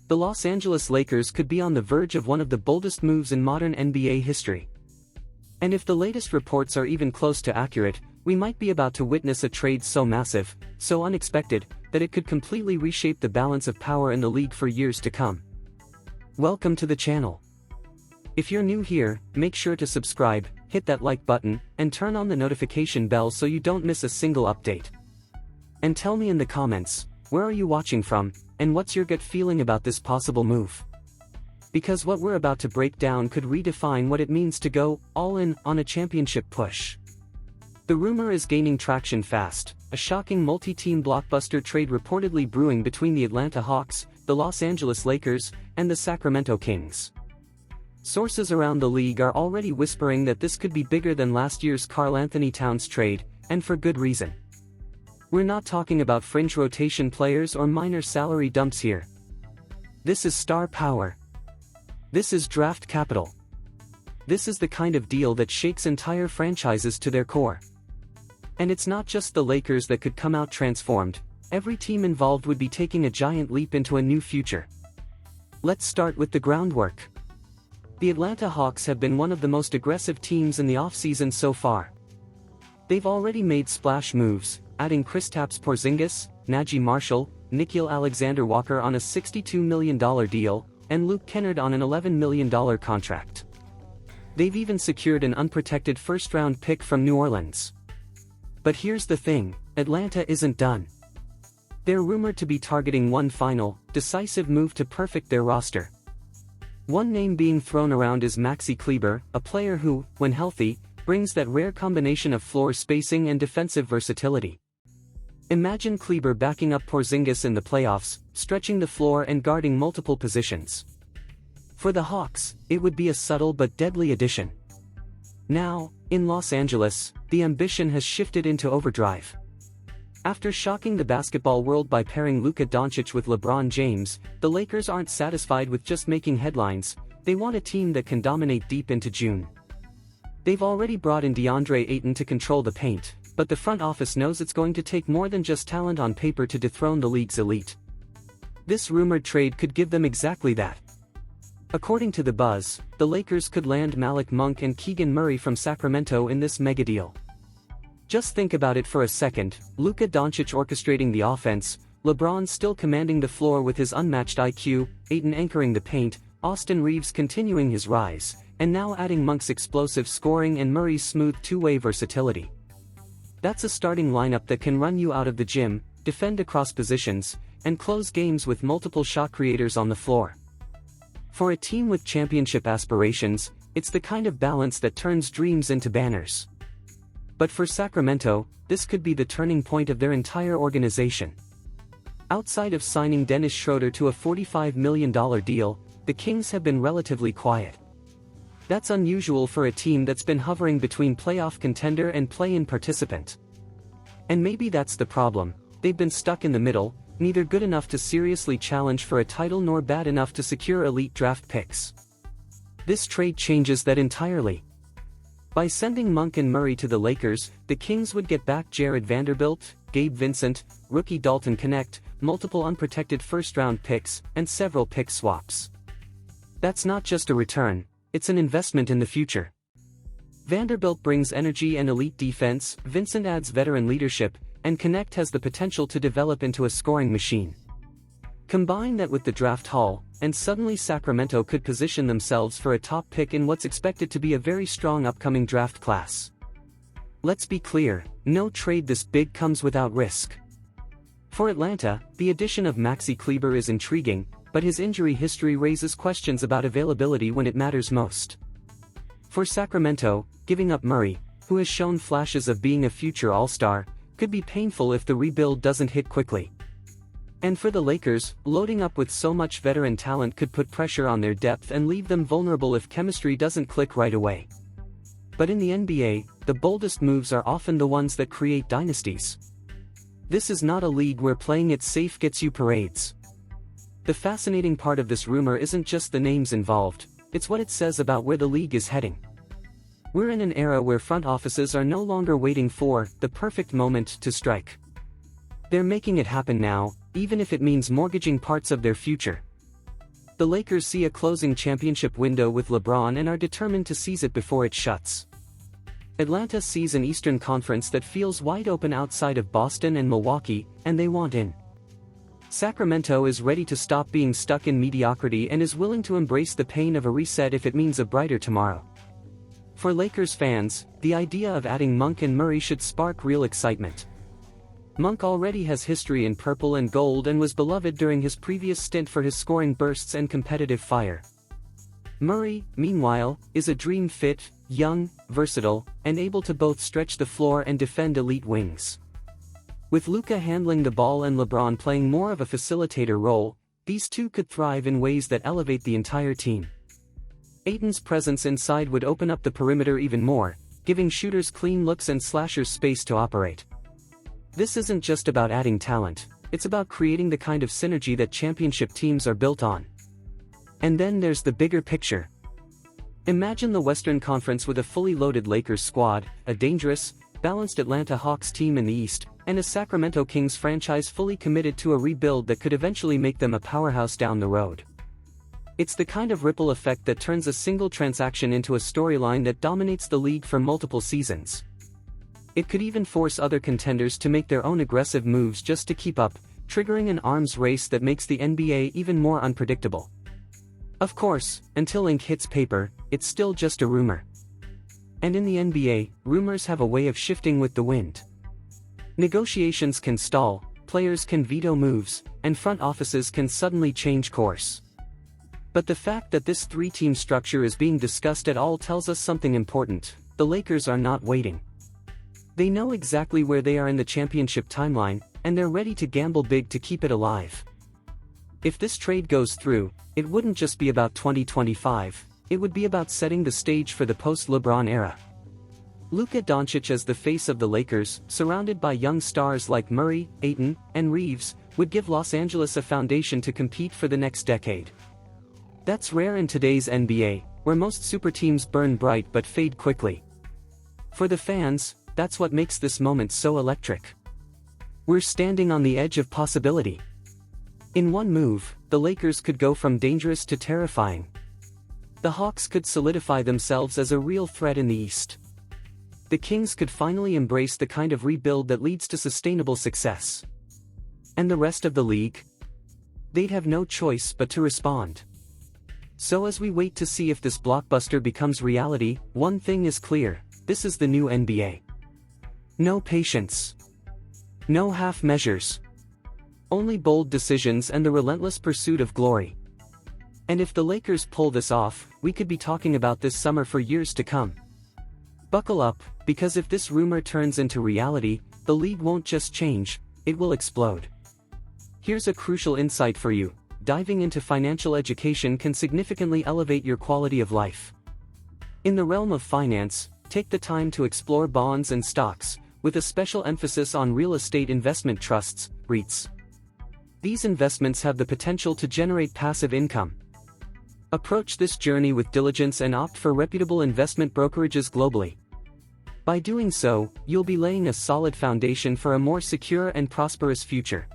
The Los Angeles Lakers could be on the verge of one of the boldest moves in modern NBA history. And if the latest reports are even close to accurate, we might be about to witness a trade so massive, so unexpected, that it could completely reshape the balance of power in the league for years to come. Welcome to the channel. If you're new here, make sure to subscribe, hit that like button, and turn on the notification bell so you don't miss a single update. And tell me in the comments, where are you watching from, and what's your gut feeling about this possible move? Because what we're about to break down could redefine what it means to go all in on a championship push. The rumor is gaining traction fast, a shocking multi-team blockbuster trade reportedly brewing between the Atlanta Hawks, the Los Angeles Lakers, and the Sacramento Kings. Sources around the league are already whispering that this could be bigger than last year's Karl-Anthony Towns trade, and for good reason. We're not talking about fringe rotation players or minor salary dumps here. This is star power. This is draft capital. This is the kind of deal that shakes entire franchises to their core. And it's not just the Lakers that could come out transformed, every team involved would be taking a giant leap into a new future. Let's start with the groundwork. The Atlanta Hawks have been one of the most aggressive teams in the offseason so far. They've already made splash moves, adding Kristaps Porzingis, Najee Marshall, Nickeil Alexander-Walker on a $62 million deal, and Luke Kennard on an $11 million contract. They've even secured an unprotected first-round pick from New Orleans. But here's the thing, Atlanta isn't done. They're rumored to be targeting one final, decisive move to perfect their roster. One name being thrown around is Maxi Kleber, a player who, when healthy, brings that rare combination of floor spacing and defensive versatility. Imagine Kleber backing up Porzingis in the playoffs, stretching the floor and guarding multiple positions. For the Hawks, it would be a subtle but deadly addition. Now, in Los Angeles, the ambition has shifted into overdrive. After shocking the basketball world by pairing Luka Doncic with LeBron James, the Lakers aren't satisfied with just making headlines, they want a team that can dominate deep into June. They've already brought in DeAndre Ayton to control the paint, but the front office knows it's going to take more than just talent on paper to dethrone the league's elite. This rumored trade could give them exactly that. According to The Buzz, the Lakers could land Malik Monk and Keegan Murray from Sacramento in this mega deal. Just think about it for a second, Luka Doncic orchestrating the offense, LeBron still commanding the floor with his unmatched IQ, Ayton anchoring the paint, Austin Reeves continuing his rise, and now adding Monk's explosive scoring and Murray's smooth two-way versatility. That's a starting lineup that can run you out of the gym, defend across positions, and close games with multiple shot creators on the floor. For a team with championship aspirations, it's the kind of balance that turns dreams into banners. But for Sacramento, this could be the turning point of their entire organization. Outside of signing Dennis Schroeder to a $45 million deal, the Kings have been relatively quiet. That's unusual for a team that's been hovering between playoff contender and play-in participant. And maybe that's the problem, they've been stuck in the middle, neither good enough to seriously challenge for a title nor bad enough to secure elite draft picks. This trade changes that entirely. By sending Monk and Murray to the Lakers, the Kings would get back Jared Vanderbilt, Gabe Vincent, rookie Dalton Knecht, multiple unprotected first-round picks, and several pick swaps. That's not just a return, it's an investment in the future. Vanderbilt brings energy and elite defense, Vincent adds veteran leadership, and Knecht has the potential to develop into a scoring machine. Combine that with the draft haul, and suddenly Sacramento could position themselves for a top pick in what's expected to be a very strong upcoming draft class. Let's be clear, no trade this big comes without risk. For Atlanta, the addition of Maxi Kleber is intriguing, but his injury history raises questions about availability when it matters most. For Sacramento, giving up Murray, who has shown flashes of being a future all-star, could be painful if the rebuild doesn't hit quickly. And for the Lakers, loading up with so much veteran talent could put pressure on their depth and leave them vulnerable if chemistry doesn't click right away. But in the NBA, the boldest moves are often the ones that create dynasties. This is not a league where playing it safe gets you parades. The fascinating part of this rumor isn't just the names involved, it's what it says about where the league is heading. We're in an era where front offices are no longer waiting for the perfect moment to strike. They're making it happen now, even if it means mortgaging parts of their future. The Lakers see a closing championship window with LeBron and are determined to seize it before it shuts. Atlanta sees an Eastern Conference that feels wide open outside of Boston and Milwaukee, and they want in. Sacramento is ready to stop being stuck in mediocrity and is willing to embrace the pain of a reset if it means a brighter tomorrow. For Lakers fans, the idea of adding Monk and Murray should spark real excitement. Monk already has history in purple and gold and was beloved during his previous stint for his scoring bursts and competitive fire. Murray, meanwhile, is a dream fit, young, versatile, and able to both stretch the floor and defend elite wings. With Luka handling the ball and LeBron playing more of a facilitator role, these two could thrive in ways that elevate the entire team. Ayton's presence inside would open up the perimeter even more, giving shooters clean looks and slashers space to operate. This isn't just about adding talent, it's about creating the kind of synergy that championship teams are built on. And then there's the bigger picture. Imagine the Western Conference with a fully loaded Lakers squad, a dangerous, balanced Atlanta Hawks team in the East, and a Sacramento Kings franchise fully committed to a rebuild that could eventually make them a powerhouse down the road. It's the kind of ripple effect that turns a single transaction into a storyline that dominates the league for multiple seasons. It could even force other contenders to make their own aggressive moves just to keep up, triggering an arms race that makes the NBA even more unpredictable. Of course, until ink hits paper, it's still just a rumor. And in the NBA, rumors have a way of shifting with the wind. Negotiations can stall, players can veto moves, and front offices can suddenly change course. But the fact that this three-team structure is being discussed at all tells us something important: the Lakers are not waiting. They know exactly where they are in the championship timeline, and they're ready to gamble big to keep it alive. If this trade goes through, it wouldn't just be about 2025, it would be about setting the stage for the post-LeBron era. Luka Doncic as the face of the Lakers, surrounded by young stars like Murray, Ayton, and Reeves, would give Los Angeles a foundation to compete for the next decade. That's rare in today's NBA, where most super teams burn bright but fade quickly. For the fans, that's what makes this moment so electric. We're standing on the edge of possibility. In one move, the Lakers could go from dangerous to terrifying. The Hawks could solidify themselves as a real threat in the East. The Kings could finally embrace the kind of rebuild that leads to sustainable success. And the rest of the league? They'd have no choice but to respond. So as we wait to see if this blockbuster becomes reality, one thing is clear: this is the new NBA. No patience. No half measures. Only bold decisions and the relentless pursuit of glory. And if the Lakers pull this off, we could be talking about this summer for years to come. Buckle up, because if this rumor turns into reality, the league won't just change, it will explode. Here's a crucial insight for you: diving into financial education can significantly elevate your quality of life. In the realm of finance, take the time to explore bonds and stocks, with a special emphasis on real estate investment trusts, REITs. These investments have the potential to generate passive income. Approach this journey with diligence and opt for reputable investment brokerages globally. By doing so, you'll be laying a solid foundation for a more secure and prosperous future.